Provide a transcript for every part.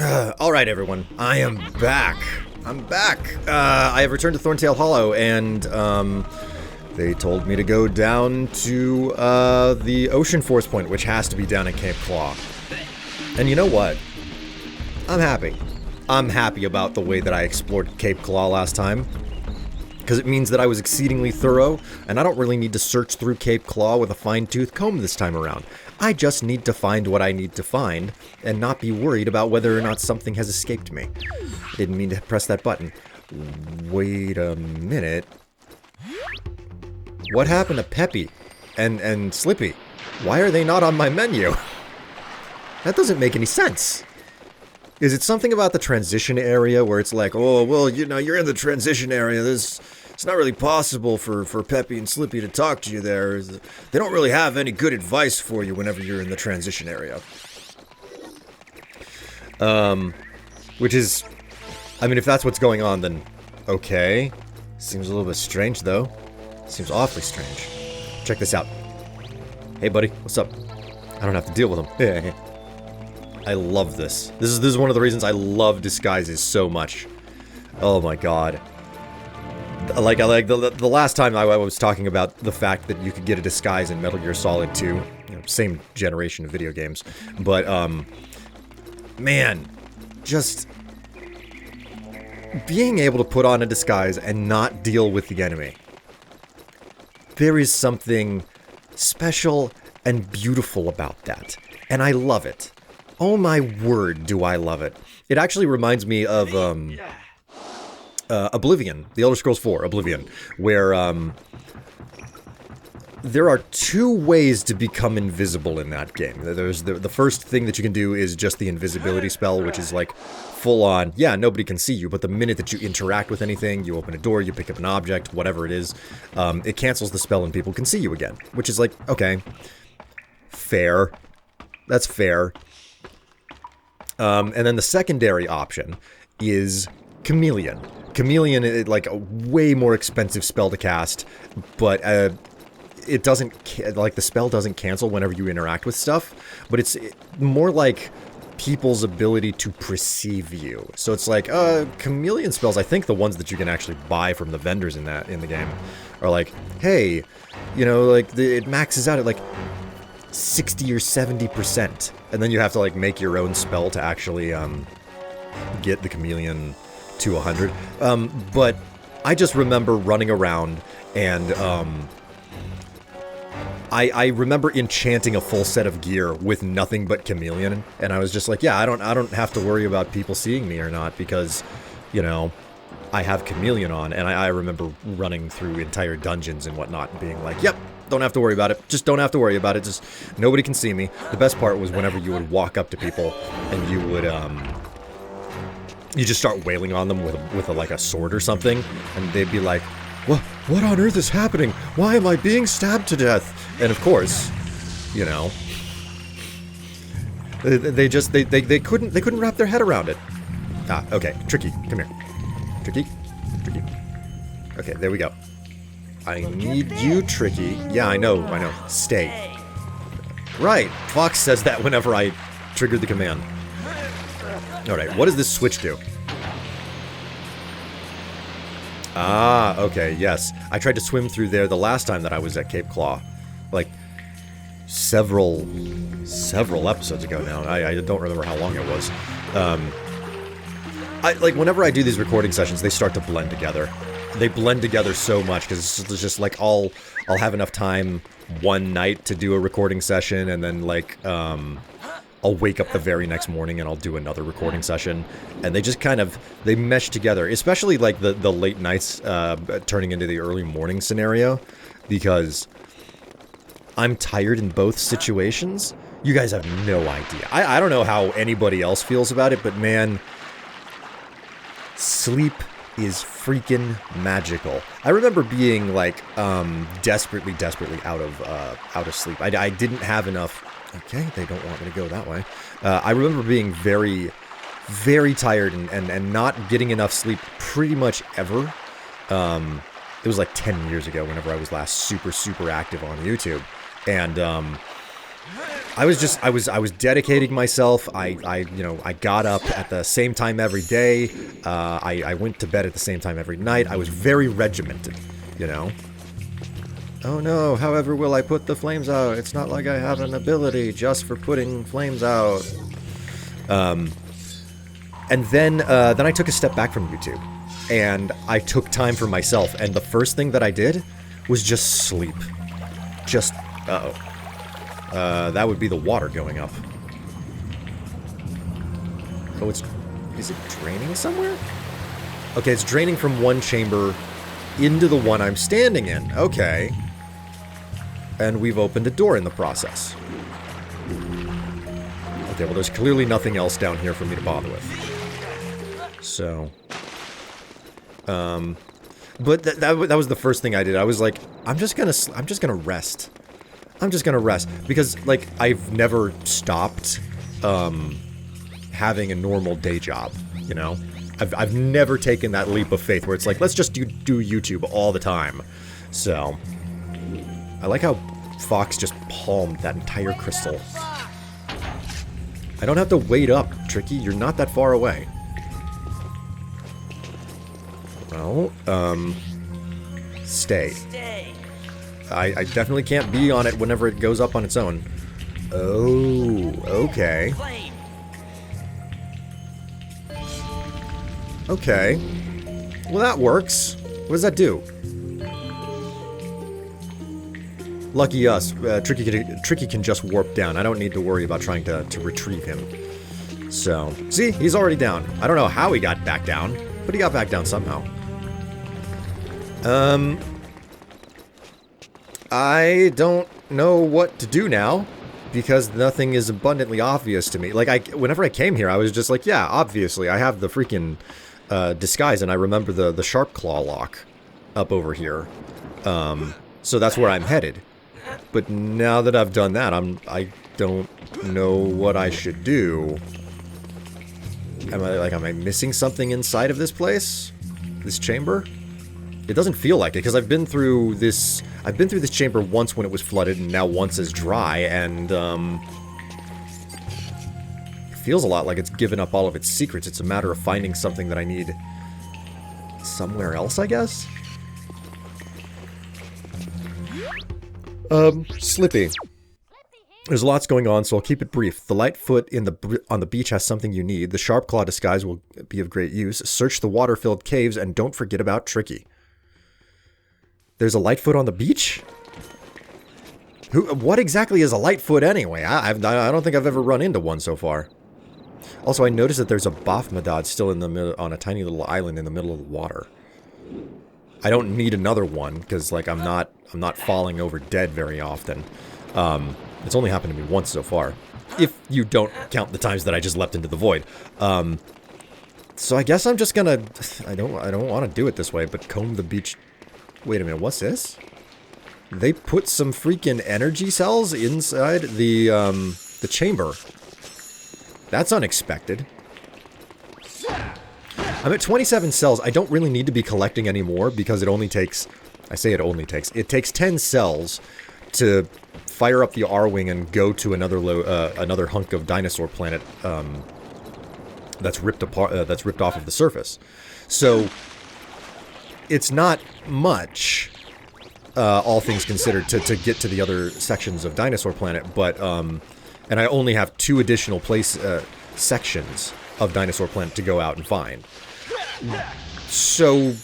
Alright everyone, I am back. I'm back. I have returned to Thorntail Hollow, and, they told me to go down to, the Ocean Force Point, which has to be down at Cape Claw. And you know what? I'm happy. I'm happy about the way that I explored Cape Claw last time. Because it means that I was exceedingly thorough, and I don't really need to search through Cape Claw with a fine-tooth comb this time around. I just need to find what I need to find, and not be worried about whether or not something has escaped me. I didn't mean to press that button. Wait a minute. What happened to Peppy and Slippy? Why are they not on my menu? That doesn't make any sense. Is it something about the transition area where it's like, oh, well, you know, you're in the transition area, it's not really possible for Peppy and Slippy to talk to you there. They don't really have any good advice for you whenever you're in the transition area. Which is, I mean, if that's what's going on, then okay. Seems a little bit strange, though. Seems awfully strange. Check this out. Hey, buddy, what's up? I don't have to deal with him. I love this. This is one of the reasons I love disguises so much. Oh my god. Like the last time I was talking about the fact that you could get a disguise in Metal Gear Solid 2. You know, same generation of video games. But, man, just being able to put on a disguise and not deal with the enemy. There is something special and beautiful about that. And I love it. Oh my word, do I love it. It actually reminds me of, Oblivion, The Elder Scrolls 4, Oblivion, where, there are two ways to become invisible in that game. There's the first thing that you can do is just the invisibility spell, which is like full on, yeah, nobody can see you, but the minute that you interact with anything, you open a door, you pick up an object, whatever it is, it cancels the spell and people can see you again, which is like, okay, fair. That's fair. And then the secondary option is Chameleon. Chameleon is like a way more expensive spell to cast, but it doesn't, like the spell doesn't cancel whenever you interact with stuff, but it's more like people's ability to perceive you. So it's like, Chameleon spells, I think the ones that you can actually buy from the vendors in the game, are like, hey, you know, like, it maxes out at like 60 or 70%, and then you have to like make your own spell to actually get the Chameleon to 100. But I just remember running around and I remember enchanting a full set of gear with nothing but Chameleon, and I was just like, yeah, I don't have to worry about people seeing me or not because, you know, I have Chameleon on. And I remember running through entire dungeons and whatnot and being like, yep, don't have to worry about it. Just don't have to worry about it. Just nobody can see me. The best part was whenever you would walk up to people and you would you just start wailing on them with like a sword or something, and they'd be like, what on earth is happening? Why am I being stabbed to death? And of course, you know, they couldn't wrap their head around it. Ah, okay, Tricky, come here. Tricky. Okay, there we go. I need you, Tricky. Yeah, I know. Stay. Right, Fox says that whenever I triggered the command. Alright, what does this switch do? Ah, okay, yes. I tried to swim through there the last time that I was at Cape Claw. Like, several episodes ago now. I don't remember how long it was. Like, whenever I do these recording sessions, they start to blend together. They blend together so much, because it's just like, I'll have enough time one night to do a recording session, and then, like, I'll wake up the very next morning and I'll do another recording session, and they just kind of, they mesh together, especially like the late nights turning into the early morning scenario, because I'm tired in both situations. You guys have no idea. I don't know how anybody else feels about it, but man, sleep is freaking magical. I remember being like desperately out of sleep. I didn't have enough. Okay, they don't want me to go that way. I remember being very tired and not getting enough sleep pretty much ever. It was like 10 years ago whenever I was last super active on YouTube. And I was dedicating myself. You know, I got up at the same time every day. I went to bed at the same time every night. I was very regimented, you know. Oh no, however will I put the flames out? It's not like I have an ability just for putting flames out. And then I took a step back from YouTube. And I took time for myself. And the first thing that I did was just sleep. Just, that would be the water going up. Oh, is it draining somewhere? Okay, it's draining from one chamber into the one I'm standing in. Okay. And we've opened a door in the process. Okay, well, there's clearly nothing else down here for me to bother with. So... but that was the first thing I did. I was like, I'm just gonna rest. I'm just gonna rest. Because, like, I've never stopped, having a normal day job, you know? I've never taken that leap of faith where it's like, let's just do YouTube all the time. So, I like how Fox just palmed that entire crystal. I don't have to wait up, Tricky. You're not that far away. Well, stay. I definitely can't be on it whenever it goes up on its own. Oh, okay. Okay. Well, that works. What does that do? Lucky us. Tricky can just warp down. I don't need to worry about trying to retrieve him. So, see? He's already down. I don't know how he got back down, but he got back down somehow. I don't know what to do now, because nothing is abundantly obvious to me. Like, whenever I came here, I was just like, yeah, obviously, I have the freaking, disguise, and I remember the sharp claw lock up over here. So that's where I'm headed. But now that I've done that, I don't know what I should do. Am I missing something inside of this place? This chamber? It doesn't feel like it, because I've been through this chamber once when it was flooded, and now once as dry, and, it feels a lot like it's given up all of its secrets. It's a matter of finding something that I need somewhere else, I guess? Slippy. There's lots going on, so I'll keep it brief. The Lightfoot on the beach has something you need. The Sharp Claw disguise will be of great use. Search the water-filled caves, and don't forget about Tricky. There's a Lightfoot on the beach? What exactly is a Lightfoot anyway? I don't think I've ever run into one so far. Also, I noticed that there's a Bafmadad still in the middle, on a tiny little island in the middle of the water. I don't need another one, because, like, I'm not falling over dead very often. It's only happened to me once so far. If you don't count the times that I just leapt into the void. So I guess I'm just gonna... I don't want to do it this way, but comb the beach... Wait a minute, what's this? They put some freaking energy cells inside the chamber. That's unexpected. I'm at 27 cells. I don't really need to be collecting anymore because it only takes... I say it only takes. It takes 10 cells to fire up the R-Wing and go to another hunk of dinosaur planet that's ripped apart. That's ripped off of the surface. So it's not much, all things considered, to get to the other sections of Dinosaur Planet. But and I only have 2 additional sections of Dinosaur Planet to go out and find. So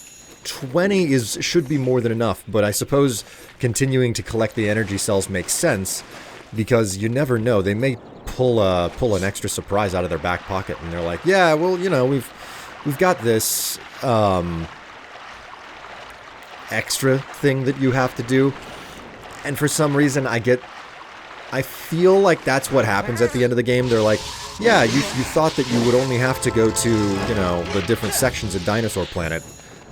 20 should be more than enough, but I suppose continuing to collect the energy cells makes sense, because you never know. They may pull an extra surprise out of their back pocket, and they're like, yeah, well, you know, we've got this extra thing that you have to do. And for some reason, I feel like that's what happens at the end of the game. They're like, yeah, you thought that you would only have to go to, you know, the different sections of Dinosaur Planet,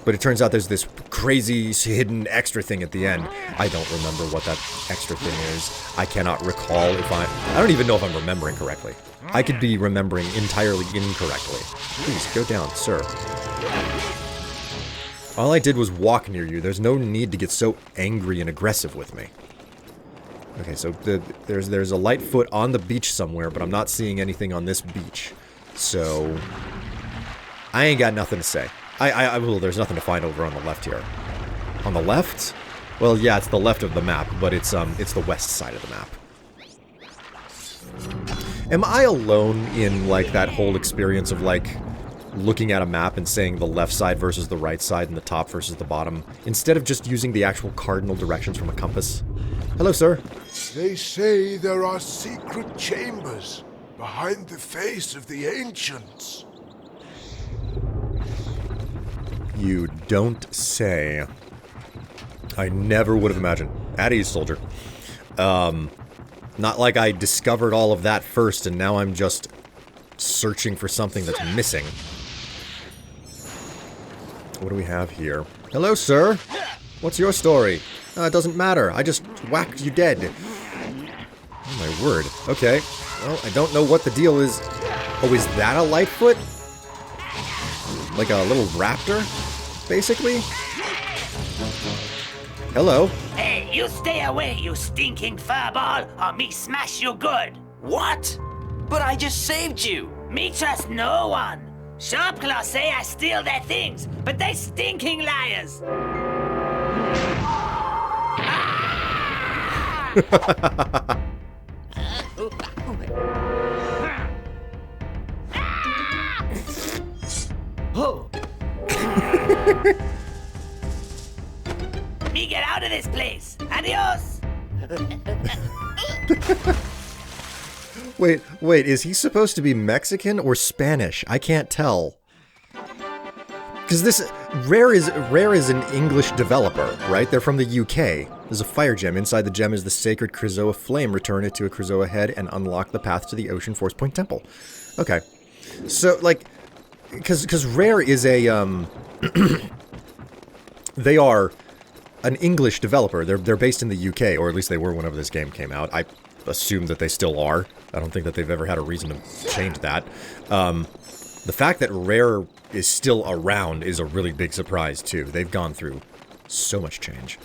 but it turns out there's this crazy hidden extra thing at the end. I don't remember what that extra thing is. I cannot recall if I don't even know if I'm remembering correctly. I could be remembering entirely incorrectly. Please, go down, sir. All I did was walk near you. There's no need to get so angry and aggressive with me. Okay, so there's a Lightfoot on the beach somewhere, but I'm not seeing anything on this beach. So I ain't got nothing to say. Well, there's nothing to find over on the left here. On the left? Well, yeah, it's the left of the map, but it's the west side of the map. Am I alone in, like, that whole experience of, like, looking at a map and saying the left side versus the right side and the top versus the bottom, instead of just using the actual cardinal directions from a compass? Hello, sir. They say there are secret chambers behind the face of the ancients. You don't say. I never would have imagined. At ease, soldier. Not like I discovered all of that first and now I'm just searching for something that's missing. What do we have here? Hello, sir. What's your story? It doesn't matter. I just whacked you dead. Oh, my word. Okay. Well, I don't know what the deal is. Oh, is that a Lightfoot? Like a little raptor, basically? Hello. Hey, you stay away, you stinking furball, or me smash you good. What? But I just saved you. Me trust no one. Sharpclaw say I steal their things, but they stinking liars. Oh. Me get out of this place. Adios. Wait, is he supposed to be Mexican or Spanish? I can't tell. Because this Rare is an English developer, right? They're from the UK. There's a fire gem. Inside the gem is the sacred Krizoa flame. Return it to a Krizoa head and unlock the path to the Ocean Force Point Temple. Okay. So, like, because Rare is a, they are an English developer. They're based in the UK, or at least they were whenever this game came out. I assume that they still are. I don't think that they've ever had a reason to change that. The fact that Rare is still around is a really big surprise, too. They've gone through so much change.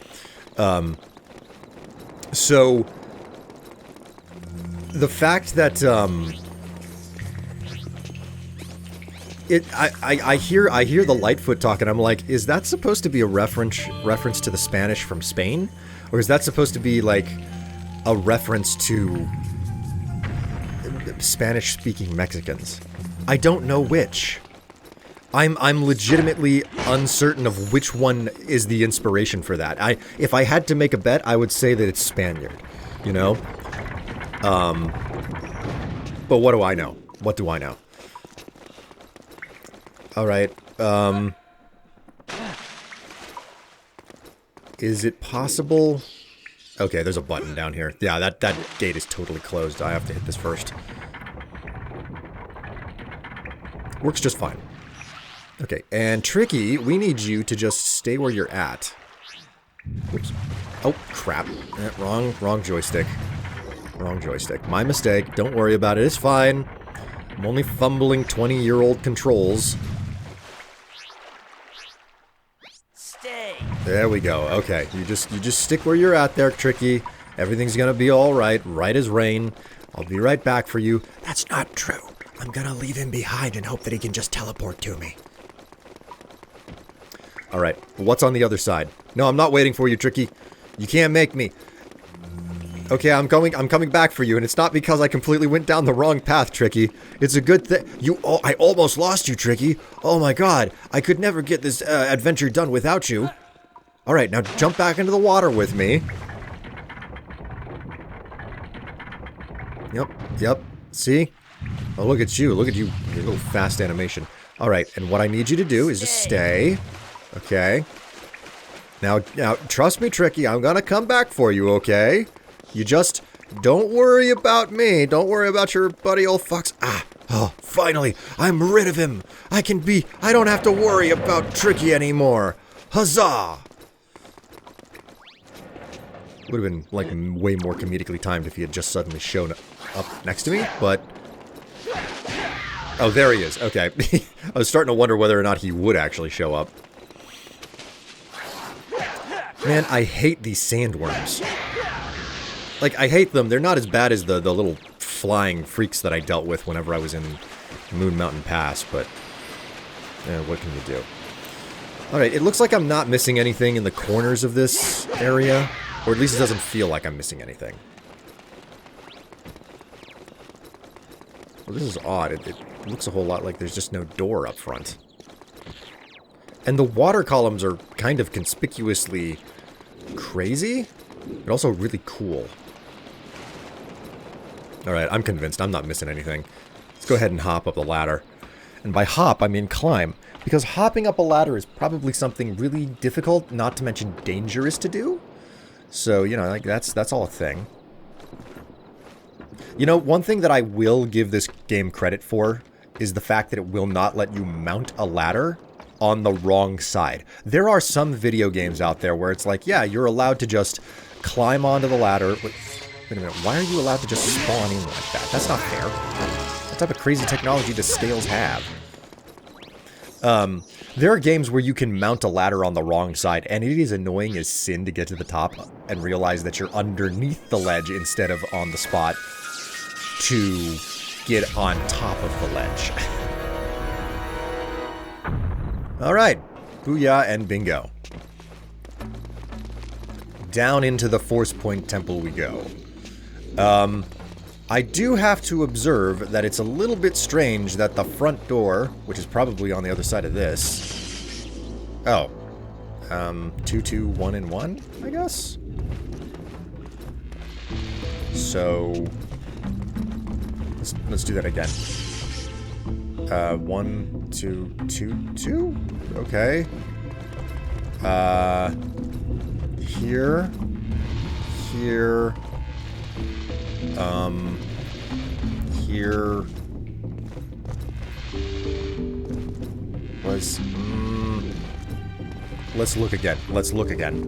So, the fact that, I hear the Lightfoot talk, and I'm like, is that supposed to be a reference to the Spanish from Spain? Or is that supposed to be, like, a reference to Spanish-speaking Mexicans? I don't know which. I'm legitimately uncertain of which one is the inspiration for that. If I had to make a bet, I would say that it's Spaniard, you know? But what do I know? What do I know? Alright, is it possible? Okay, there's a button down here. Yeah, that gate is totally closed. I have to hit this first. Works just fine. Okay, and Tricky, we need you to just stay where you're at. Oops. Oh, crap. Wrong joystick. Wrong joystick. My mistake. Don't worry about it. It's fine. I'm only fumbling 20-year-old controls. Stay. There we go. Okay, you just stick where you're at there, Tricky. Everything's gonna be all right. Right as rain. I'll be right back for you. That's not true. I'm gonna leave him behind and hope that he can just teleport to me. Alright, what's on the other side? No, I'm not waiting for you, Tricky. You can't make me. Okay, I'm coming back for you, and it's not because I completely went down the wrong path, Tricky. It's a good thing. I almost lost you, Tricky. Oh my god, I could never get this adventure done without you. Alright, now jump back into the water with me. Yep. See? Oh, look at you, your little fast animation. Alright, and what I need you to do is just stay. Okay. Now, trust me, Tricky, I'm gonna come back for you, okay? You just don't worry about me. Don't worry about your buddy old fox. Oh, finally, I'm rid of him. I don't have to worry about Tricky anymore. Huzzah! Would have been, like, way more comedically timed if he had just suddenly shown up next to me, but... Oh, there he is. Okay. I was starting to wonder whether or not he would actually show up. Man, I hate these sandworms. Like, I hate them. They're not as bad as the little flying freaks that I dealt with whenever I was in Moon Mountain Pass, but what can you do? Alright, it looks like I'm not missing anything in the corners of this area, or at least it doesn't feel like I'm missing anything. Well, this is odd. It looks a whole lot like there's just no door up front. And the water columns are kind of conspicuously crazy, but also really cool. Alright, I'm convinced I'm not missing anything. Let's go ahead and hop up the ladder. And by hop, I mean climb. Because hopping up a ladder is probably something really difficult, not to mention dangerous to do. So, you know, like that's all a thing. You know, one thing that I will give this game credit for is the fact that it will not let you mount a ladder on the wrong side. There are some video games out there where it's like, yeah, you're allowed to just climb onto the ladder. Wait a minute, why are you allowed to just spawn in like that? That's not fair. What type of crazy technology does Scales have? There are games where you can mount a ladder on the wrong side, and it is annoying as sin to get to the top and realize that you're underneath the ledge instead of on the spot to get on top of the ledge. Alright, booyah and bingo. Down into the Force Point Temple we go. I do have to observe that it's a little bit strange that the front door, which is probably on the other side of this... Oh. 2, 2, 1, and 1, I guess? So... Let's do that again. 1, 2, 2, 2? Okay. Here. Here. Here was, let's look again. Let's look again.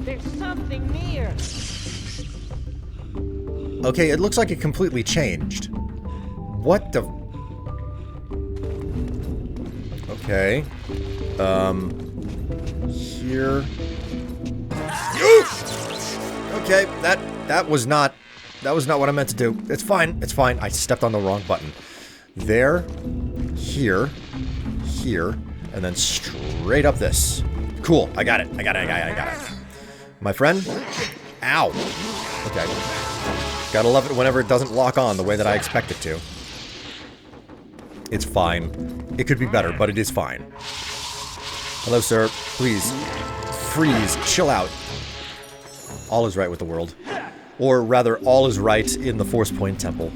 There's something near. Okay, it looks like it completely changed. What the... Okay. Here. Okay, that was not what I meant to do. It's fine. It's fine. I stepped on the wrong button. There, here, here, and then straight up this. Cool. I got it. I got it. My friend? Ow. Okay. Gotta love it whenever it doesn't lock on the way that I expect it to. It's fine. It could be better, but it is fine. Hello, sir. Please. Freeze. Chill out. All is right with the world. Or rather, all is right in the Force Point Temple.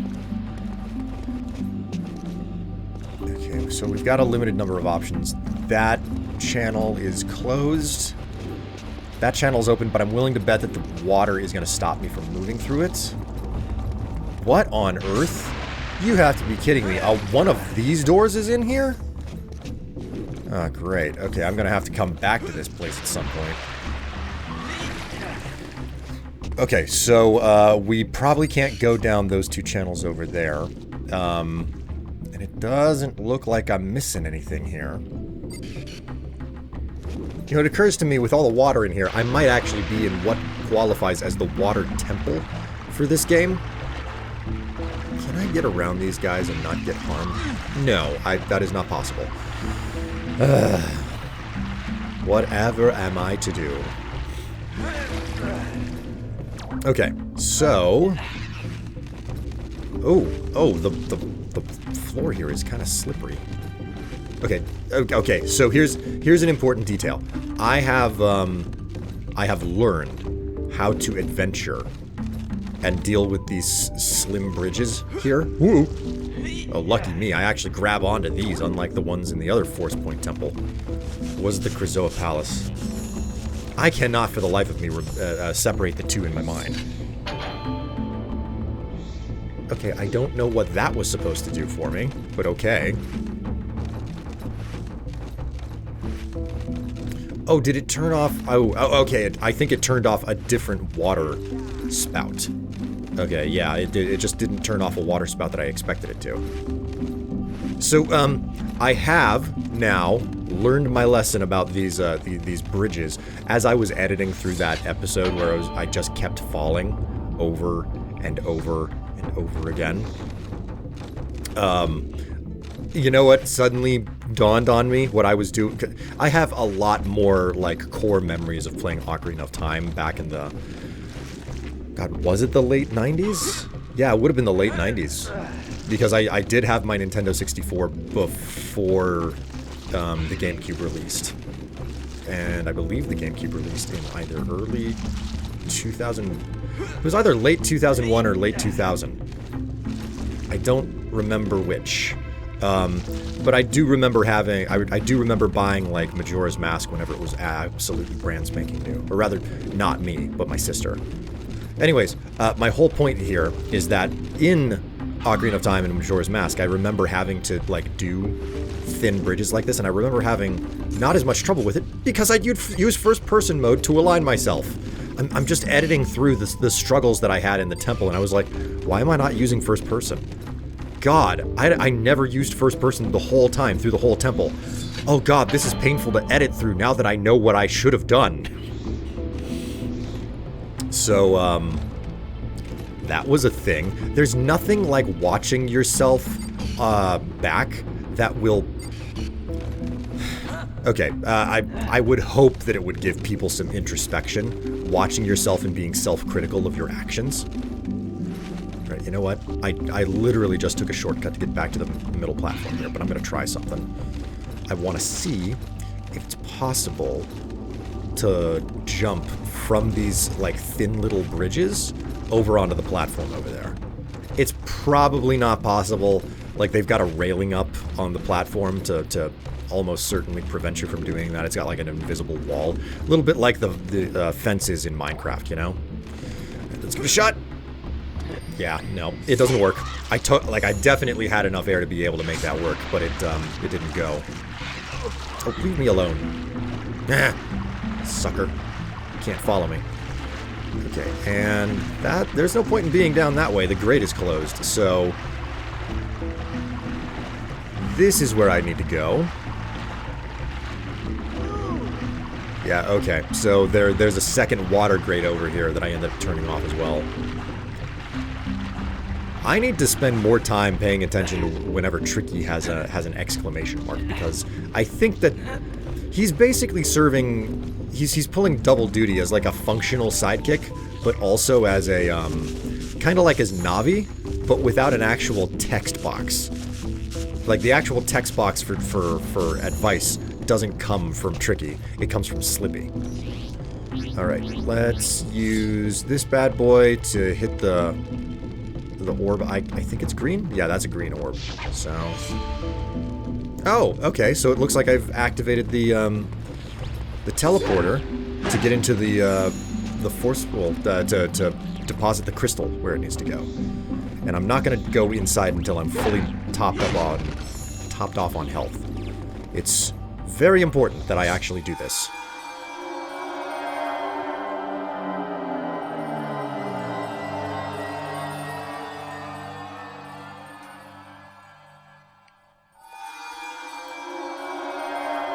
Okay, so we've got a limited number of options. That channel is closed. That channel's open, but I'm willing to bet that the water is going to stop me from moving through it. What on earth? You have to be kidding me. One of these doors is in here? Oh, great. Okay, I'm going to have to come back to this place at some point. Okay, so we probably can't go down those two channels over there. And it doesn't look like I'm missing anything here. You know, it occurs to me with all the water in here, I might actually be in what qualifies as the water temple for this game. Can I get around these guys and not get harmed? No, that is not possible. Whatever am I to do? Okay, so... Oh, the floor here is kind of slippery. Okay, so here's an important detail. I have learned how to adventure and deal with these slim bridges here. Woo! Oh, lucky me, I actually grab onto these, unlike the ones in the other Force Point Temple. Was the Krazoa Palace. I cannot, for the life of me, separate the two in my mind. Okay, I don't know what that was supposed to do for me, but okay. Oh, did it turn off? Oh, okay, I think it turned off a different water spout. Okay, yeah, it just didn't turn off a water spout that I expected it to. So, I have now learned my lesson about these bridges as I was editing through that episode where I just kept falling over and over and over again. You know what suddenly dawned on me? What I was doing... I have a lot more, like, core memories of playing Ocarina of Time back in the... God, was it the late 90s? Yeah, it would have been the late 90s. Because I did have my Nintendo 64 before the GameCube released. And I believe the GameCube released in either early 2000... It was either late 2001 or late 2000. I don't remember which. But I do remember having, I do remember buying, like, Majora's Mask whenever it was absolutely brand spanking new. Or rather, not me, but my sister. Anyways, my whole point here is that in Ocarina of Time and Majora's Mask, I remember having to, like, do thin bridges like this, and I remember having not as much trouble with it because I'd use first-person mode to align myself. I'm just editing through the struggles that I had in the temple, and I was like, why am I not using first-person? God, I never used first person the whole time through the whole temple. Oh god, this is painful to edit through now that I know what I should have done. So, that was a thing. There's nothing like watching yourself, back that will... Okay, I would hope that it would give people some introspection, watching yourself and being self-critical of your actions. Right, you know what? I literally just took a shortcut to get back to the middle platform here, but I'm going to try something. I want to see if it's possible to jump from these, like, thin little bridges over onto the platform over there. It's probably not possible. Like, they've got a railing up on the platform to almost certainly prevent you from doing that. It's got, like, an invisible wall. A little bit like the fences in Minecraft, you know? Let's give it a shot! Yeah, no, it doesn't work. I definitely had enough air to be able to make that work, but it didn't go. Oh, leave me alone. Nah, sucker. You can't follow me. Okay, and there's no point in being down that way. The grate is closed, so... This is where I need to go. Yeah, okay, so there's a second water grate over here that I ended up turning off as well. I need to spend more time paying attention to whenever Tricky has an exclamation mark, because I think that he's basically serving... He's pulling double duty as, like, a functional sidekick, but also as a, kind of like as Navi, but without an actual text box. Like, the actual text box for advice doesn't come from Tricky, it comes from Slippy. Alright, let's use this bad boy to hit the orb. I think it's green? Yeah, that's a green orb. So... Oh, okay, so it looks like I've activated the teleporter to get into the force... Well, to deposit the crystal where it needs to go. And I'm not gonna go inside until I'm fully topped off on health. It's very important that I actually do this.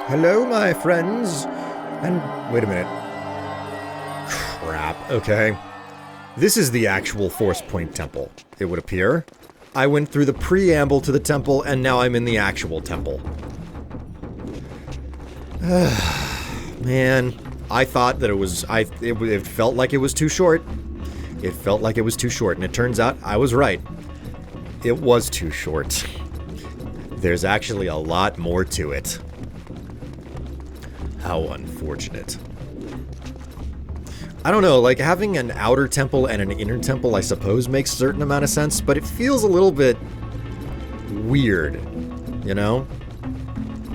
Hello, my friends. And wait a minute. Crap, okay. This is the actual Force Point Temple, it would appear. I went through the preamble to the temple, and now I'm in the actual temple. Man, I thought that it felt like it was too short. It felt like it was too short, and it turns out I was right. It was too short. There's actually a lot more to it. How unfortunate. I don't know, like, having an outer temple and an inner temple, I suppose, makes a certain amount of sense, but it feels a little bit weird, you know?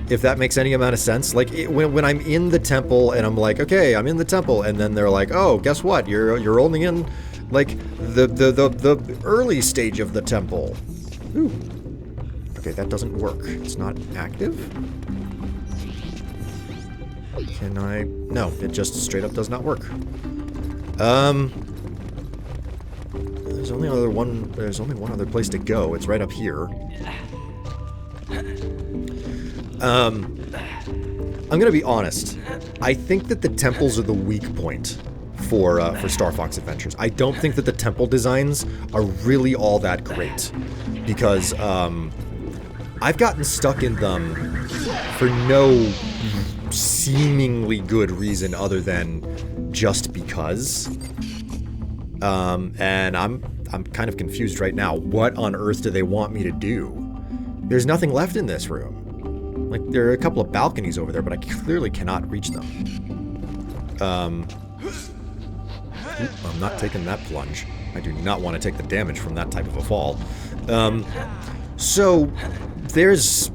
If that makes any amount of sense. Like, when I'm in the temple and I'm like, okay, I'm in the temple, and then they're like, oh, guess what? You're only in, like, the early stage of the temple. Ooh. Okay, that doesn't work. It's not active? Can I... No, it just straight up does not work. There's only one other place to go. It's right up here. I'm gonna be honest. I think that the temples are the weak point for Stafox Adventures. I don't think that the temple designs are really all that great. Because, I've gotten stuck in them for no seemingly good reason other than just because. And I'm kind of confused right now. What on earth do they want me to do? There's nothing left in this room. Like, there are a couple of balconies over there, but I clearly cannot reach them. I'm not taking that plunge. I do not want to take the damage from that type of a fall. So, there's...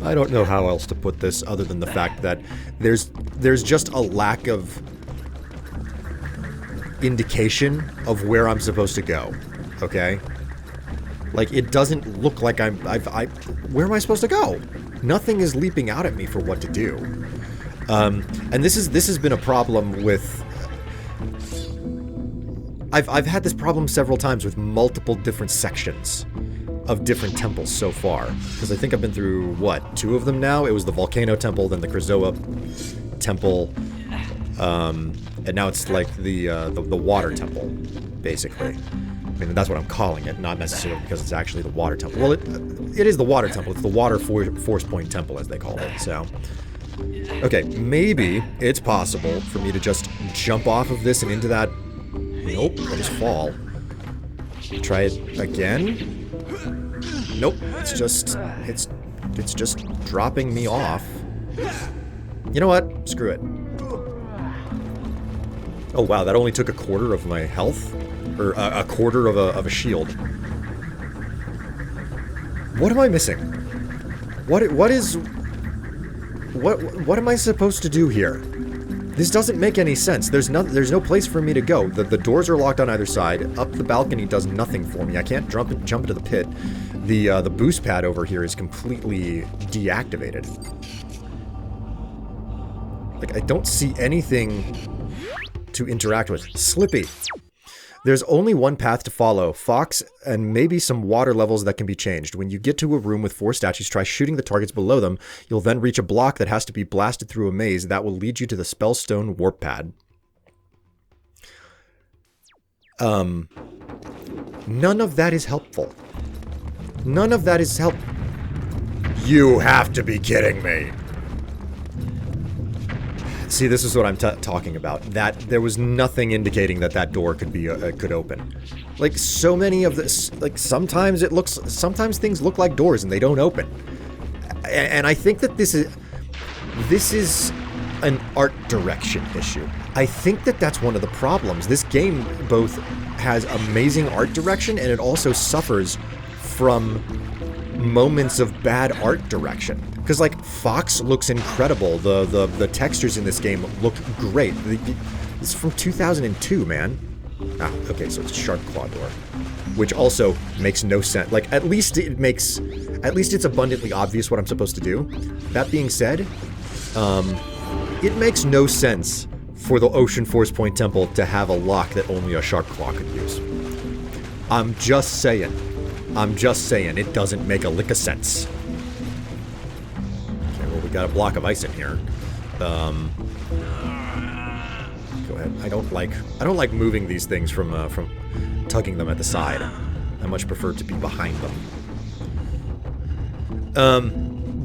I don't know how else to put this other than the fact that there's just a lack of indication of where I'm supposed to go. Okay? Like, it doesn't look like where am I supposed to go? Nothing is leaping out at me for what to do. And this has been a problem with... I've had this problem several times with multiple different sections of different temples so far. Because I think I've been through, what, 2 of them now? It was the Volcano Temple, then the Krazoa Temple, and now it's like the Water Temple, basically. I mean, that's what I'm calling it, not necessarily because it's actually the Water Temple. Well, it is the Water Temple. It's the Water Force Point Temple, as they call it, so... Okay, maybe it's possible for me to just jump off of this and into that... Nope, I just fall. Try it again? Nope, it's just dropping me off. You know what? Screw it. Oh wow, that only took a quarter of my health? Or a quarter of a shield. What am I missing? What am I supposed to do here? This doesn't make any sense. There's no place for me to go. The doors are locked on either side. Up the balcony does nothing for me. I can't jump into the pit. The boost pad over here is completely deactivated. Like, I don't see anything to interact with. Slippy. There's only one path to follow, Fox, and maybe some water levels that can be changed. When you get to a room with 4 statues, try shooting the targets below them. You'll then reach a block that has to be blasted through a maze. That will lead you to the Spellstone warp pad. None of that is helpful. None of that is You have to be kidding me. See, this is what I'm talking about. That there was nothing indicating that door could be could open. Like, so many of this, like, sometimes things look like doors and they don't open. And I think that this is an art direction issue. I think that that's one of the problems. This game both has amazing art direction and it also suffers from moments of bad art direction. Because, like, Fox looks incredible. The textures in this game look great. It's from 2002, man. Ah, okay, so it's a sharp claw door. Which also makes no sense. Like, at least it's abundantly obvious what I'm supposed to do. That being said, it makes no sense for the Ocean Force Point Temple to have a lock that only a sharp claw could use. I'm just saying. It doesn't make a lick of sense. Okay, well, we got a block of ice in here. Go ahead. I don't like moving these things from tugging them at the side. I much prefer to be behind them.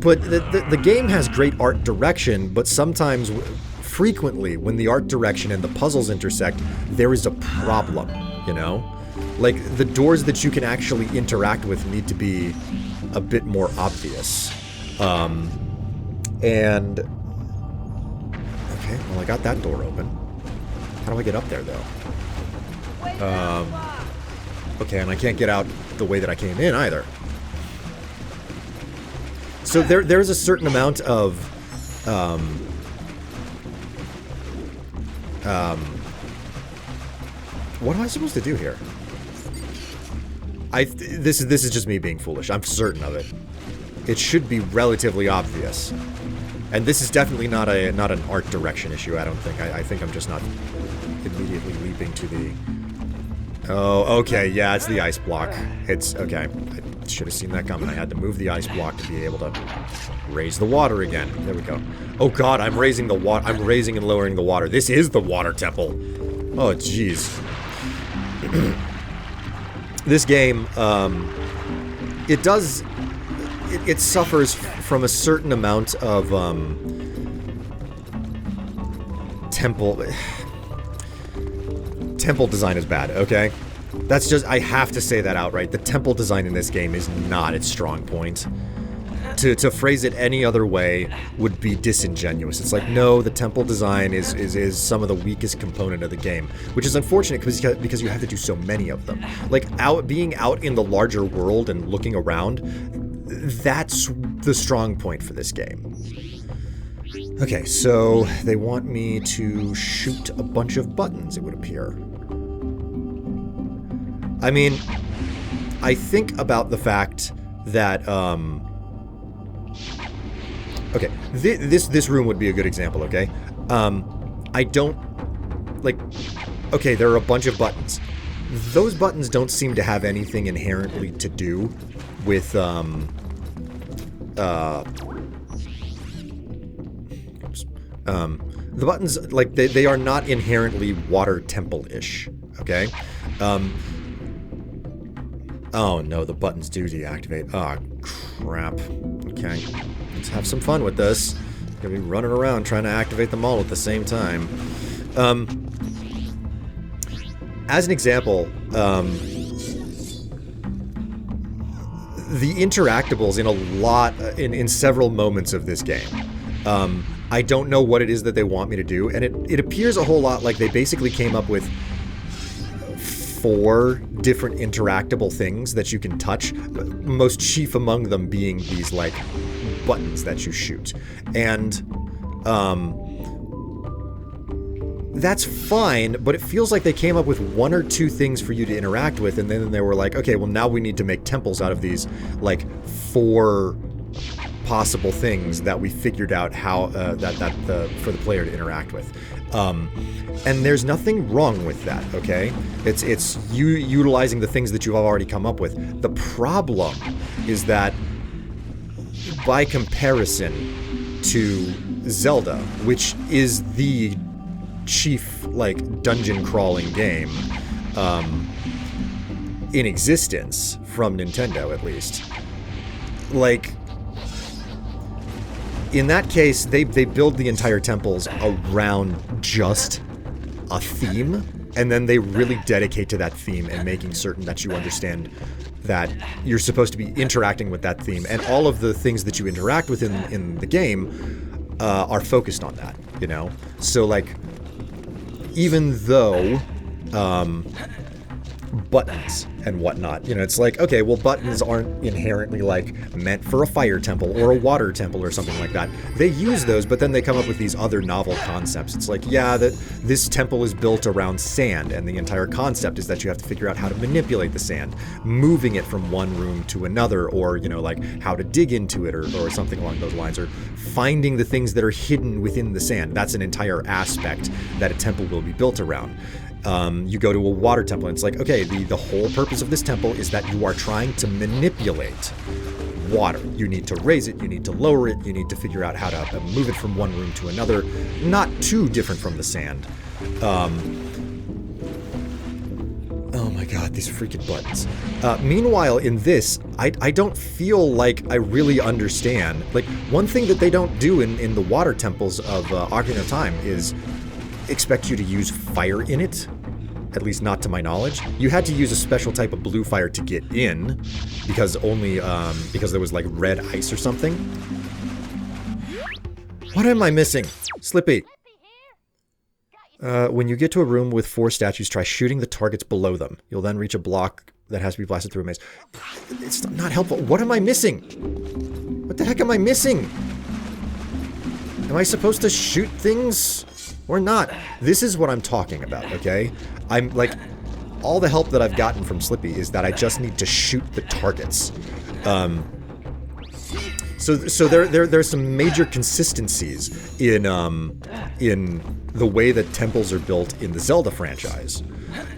But the game has great art direction, but sometimes, frequently, when the art direction and the puzzles intersect, there is a problem, you know? Like, the doors that you can actually interact with need to be a bit more obvious. And... Okay, well, I got that door open. How do I get up there, though? Okay, and I can't get out the way that I came in, either. So there's a certain amount of... what am I supposed to do here? This is just me being foolish. I'm certain of it. It should be relatively obvious. And this is definitely not an art direction issue, I don't think. I think I'm just not immediately leaping to the... Oh, okay, yeah, it's the ice block. It's... okay. Should have seen that coming. I had to move the ice block to be able to raise the water again. There we go. Oh god, I'm raising the water. I'm raising and lowering the water. This is the water temple. Oh, jeez. This game, it does... It suffers from a certain amount of, temple design is bad, okay? That's just, I have to say that outright. The temple design in this game is not its strong point. To phrase it any other way would be disingenuous. It's like, no, the temple design is some of the weakest component of the game, which is unfortunate because you have to do so many of them. Like, being out in the larger world and looking around, that's the strong point for this game. Okay, so they want me to shoot a bunch of buttons, it would appear. I mean, I think about the fact that, okay, this room would be a good example, okay? I don't, like, okay, there are a bunch of buttons. Those buttons don't seem to have anything inherently to do with, the buttons, like, they are not inherently water temple-ish, okay? Oh no, the buttons do deactivate. Oh, crap. Okay, let's have some fun with this. Gonna be running around trying to activate them all at the same time. As an example, the interactables in several moments of this game. I don't know what it is that they want me to do, and it appears a whole lot like they basically came up with 4 different interactable things that you can touch, most chief among them being these, like, buttons that you shoot. And, that's fine, but it feels like they came up with 1 or 2 things for you to interact with, and then they were like, okay, well now we need to make temples out of these, like, 4 possible things that we figured out how, for the player to interact with. And there's nothing wrong with that, okay? It's you utilizing the things that you've already come up with. The problem is that, by comparison to Zelda, which is the chief, like, dungeon crawling game in existence, from Nintendo at least, like, in that case, they build the entire temples around just a theme, and then they really dedicate to that theme and making certain that you understand that you're supposed to be interacting with that theme, and all of the things that you interact with in the game are focused on that, you know? So, like, even though buttons and whatnot, you know, it's like, okay, well, buttons aren't inherently, like, meant for a fire temple or a water temple or something like that. They use those, but then they come up with these other novel concepts. It's like, yeah, this temple is built around sand, and the entire concept is that you have to figure out how to manipulate the sand, moving it from one room to another, or, you know, like, how to dig into it, or something along those lines, or finding the things that are hidden within the sand. That's an entire aspect that a temple will be built around. You go to a water temple, and it's like, okay, the whole purpose of this temple is that you are trying to manipulate water. You need to raise it, you need to lower it, you need to figure out how to move it from one room to another, not too different from the sand. Oh my god, these freaking buttons. Meanwhile, in this, I don't feel like I really understand. Like, one thing that they don't do in the water temples of Ocarina of Time is expect you to use fire in it. At least not to my knowledge. You had to use a special type of blue fire to get in, because because there was, like, red ice or something. What am I missing? Slippy. When you get to a room with 4 statues, try shooting the targets below them. You'll then reach a block that has to be blasted through a maze. It's not helpful. What am I missing? What the heck am I missing? Am I supposed to shoot things? Or not? This is what I'm talking about, okay? I'm, like, all the help that I've gotten from Slippy is that I just need to shoot the targets. So there's some major consistencies in the way that temples are built in the Zelda franchise,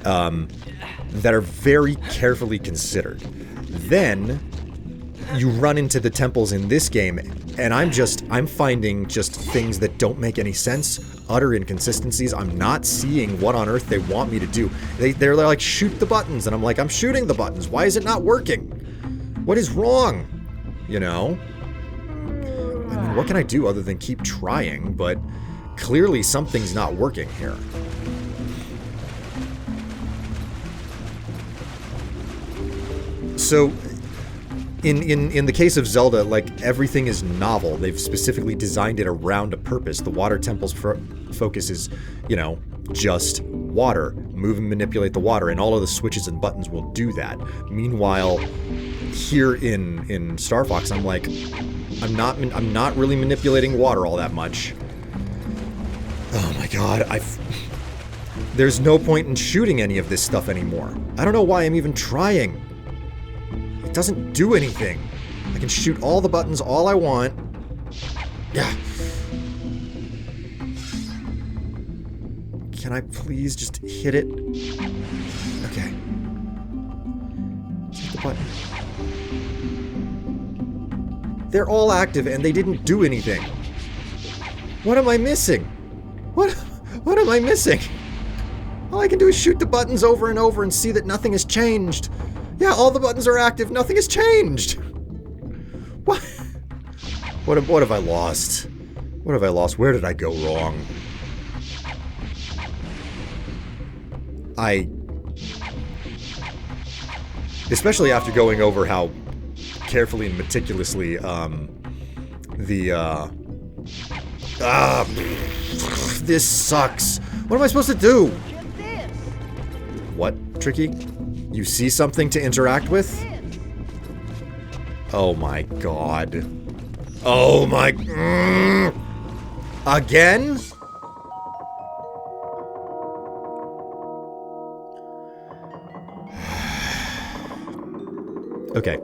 that are very carefully considered. Then, you run into the temples in this game, and I'm finding just things that don't make any sense, utter inconsistencies. I'm not seeing what on earth they want me to do. They're like, shoot the buttons, and I'm like, I'm shooting the buttons. Why is it not working? What is wrong? You know? I mean, what can I do other than keep trying, but clearly something's not working here. So, in the case of Zelda, like, everything is novel. They've specifically designed it around a purpose. The water temple's focus is, you know, just water. Move and manipulate the water, and all of the switches and buttons will do that. Meanwhile, here in Star Fox, I'm like, I'm not really manipulating water all that much. Oh my god, there's no point in shooting any of this stuff anymore. I don't know why I'm even trying. It doesn't do anything. I can shoot all the buttons all I want. Yeah. Can I please just hit it? Okay. Hit the button. They're all active and they didn't do anything. What am I missing? What am I missing? All I can do is shoot the buttons over and over and see that nothing has changed. Yeah, all the buttons are active. Nothing has changed. What? What have I lost? What have I lost? Where did I go wrong? Especially after going over how carefully and meticulously, this sucks. What am I supposed to do? What, Tricky? You see something to interact with? Oh my god. Oh my... Again? Okay.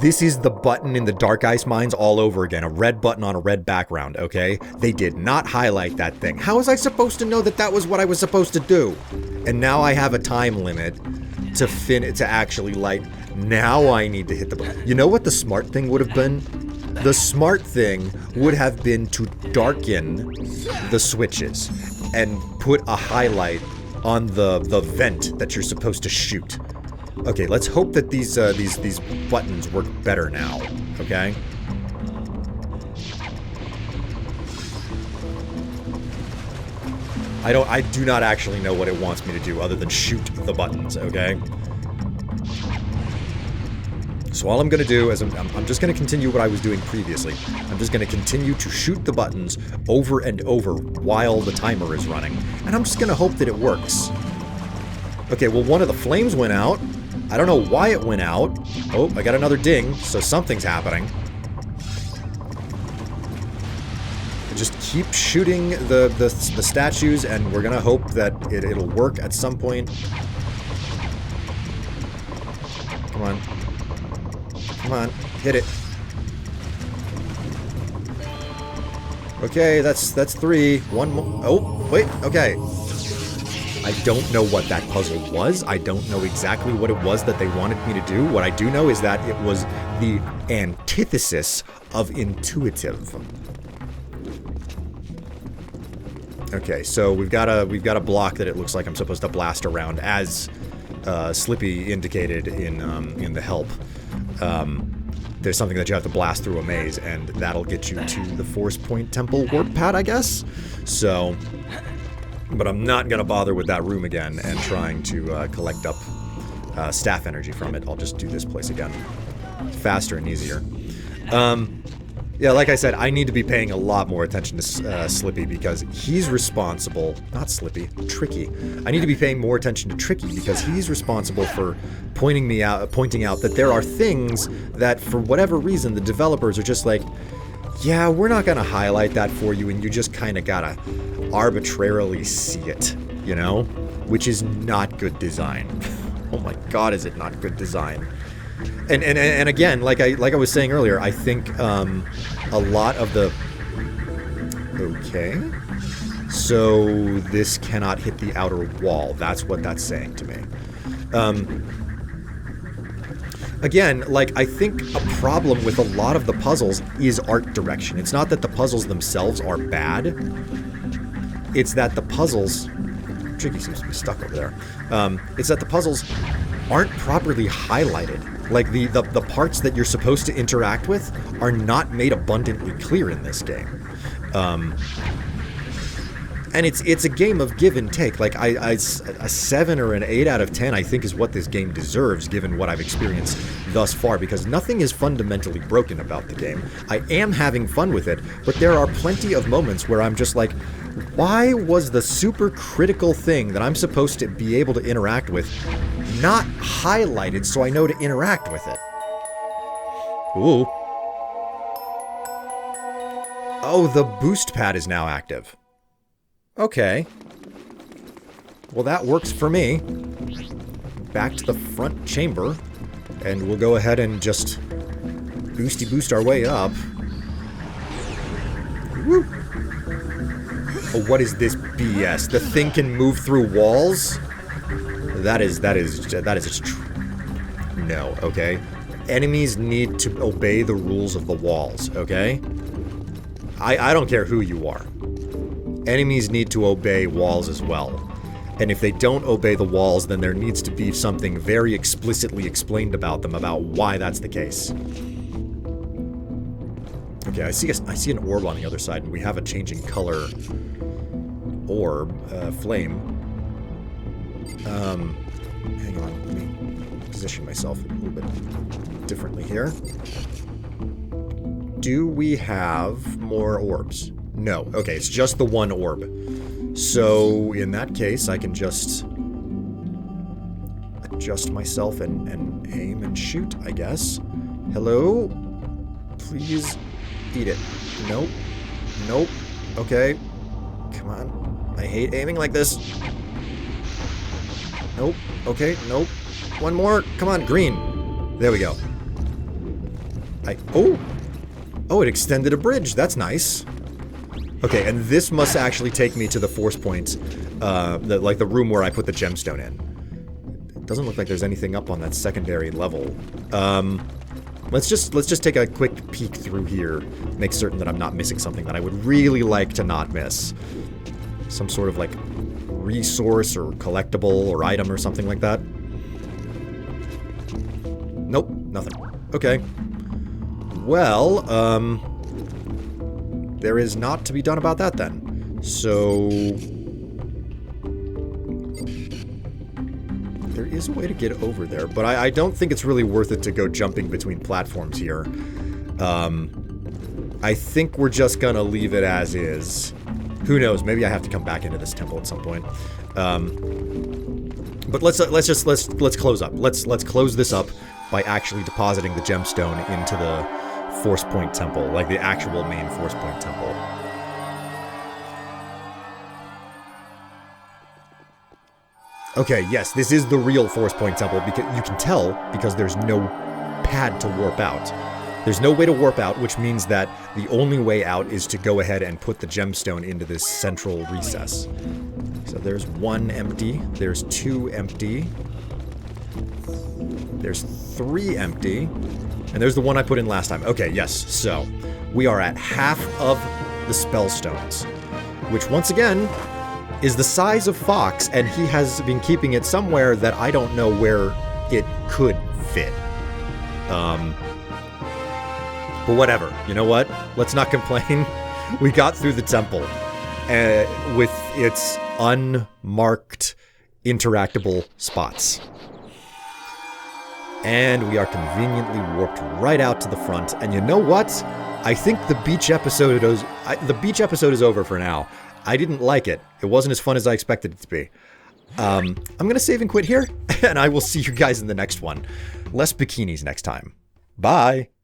This is the button in the Dark Ice Mines all over again. A red button on a red background, okay? They did not highlight that thing. How was I supposed to know that that was what I was supposed to do? And now I have a time limit to actually light. Now I need to hit the button. You know what the smart thing would have been? The smart thing would have been to darken the switches and put a highlight on the vent that you're supposed to shoot. Okay, let's hope that these buttons work better now, okay? I do not actually know what it wants me to do other than shoot the buttons, okay? So all I'm gonna do is I'm just gonna continue what I was doing previously. I'm just gonna continue to shoot the buttons over and over while the timer is running. And I'm just gonna hope that it works. Okay, well, one of the flames went out. I don't know why it went out. Oh, I got another ding, so something's happening. Just keep shooting the statues, and we're gonna hope that it'll work at some point. Come on. Come on, hit it. Okay, that's 3. One more. Oh, wait, okay. I don't know what that puzzle was. I don't know exactly what it was that they wanted me to do. What I do know is that it was the antithesis of intuitive. Okay, so we've got a block that it looks like I'm supposed to blast around, as Slippy indicated in the help. There's something that you have to blast through a maze, and that'll get you to the Force Point Temple warp pad, I guess. So, but I'm not gonna bother with that room again and trying to collect up staff energy from it. I'll just do this place again. Faster and easier. Yeah, like I said, I need to be paying a lot more attention to Slippy because he's responsible... Not Slippy, Tricky. I need to be paying more attention to Tricky because he's responsible for pointing out that there are things that, for whatever reason, the developers are just like, yeah, we're not gonna highlight that for you, and you just kind of gotta arbitrarily see it, you know? Which is not good design. Oh my god, is it not good design. And again, like I was saying earlier, I think a lot of the... Okay. So this cannot hit the outer wall. That's what that's saying to me. Again, like, I think a problem with a lot of the puzzles is art direction. It's not that the puzzles themselves are bad. It's that the puzzles... Tricky seems to be stuck over there. It's that the puzzles aren't properly highlighted. Like, the parts that you're supposed to interact with are not made abundantly clear in this game. And it's a game of give and take. Like, a 7 or an 8 out of 10, I think, is what this game deserves, given what I've experienced thus far, because nothing is fundamentally broken about the game. I am having fun with it, but there are plenty of moments where I'm just like, why was the super critical thing that I'm supposed to be able to interact with not highlighted so I know to interact with it? Ooh. Oh, the boost pad is now active. Okay. Well, that works for me. Back to the front chamber, and we'll go ahead and just boost our way up. Woo! Oh, what is this BS? The thing can move through walls? That is just no, okay? Enemies need to obey the rules of the walls, okay? I don't care who you are. Enemies need to obey walls as well. And if they don't obey the walls, then there needs to be something very explicitly explained about them, about why that's the case. Okay, I see an orb on the other side, and we have a changing color orb, flame. Hang on, let me position myself a little bit differently here. Do we have more orbs? No. Okay, it's just the one orb. So, in that case, I can just adjust myself and aim and shoot, I guess. Hello? Please eat it. Nope. Nope. Okay. Come on. I hate aiming like this. Nope. Okay, nope. One more. Come on, green. There we go. Oh, it extended a bridge. That's nice. Okay, and this must actually take me to the force point, like the room where I put the gemstone in. It doesn't look like there's anything up on that secondary level. Let's just take a quick peek through here, make certain that I'm not missing something that I would really like to not miss. Some sort of, like, resource or collectible or item or something like that. Nope, nothing. Okay. Well, there is not to be done about that then. So there is a way to get over there, but I don't think it's really worth it to go jumping between platforms here. I think we're just gonna leave it as is. Who knows? Maybe I have to come back into this temple at some point. But let's close up. Let's close this up by actually depositing the gemstone into the Force Point Temple, like the actual main Force Point Temple. Okay, yes, this is the real Force Point Temple, because you can tell because there's no pad to warp out. There's no way to warp out, which means that the only way out is to go ahead and put the gemstone into this central recess. So there's one empty, there's two empty, there's three empty, and there's the one I put in last time. Okay, yes, so we are at half of the spell stones, which once again is the size of Fox, and he has been keeping it somewhere that I don't know where it could fit. But whatever, you know what? Let's not complain. We got through the temple with its unmarked, interactable spots. And we are conveniently warped right out to the front. And you know what? I think the beach episode is over for now. I didn't like it. It wasn't as fun as I expected it to be. I'm going to save and quit here, and I will see you guys in the next one. Less bikinis next time. Bye!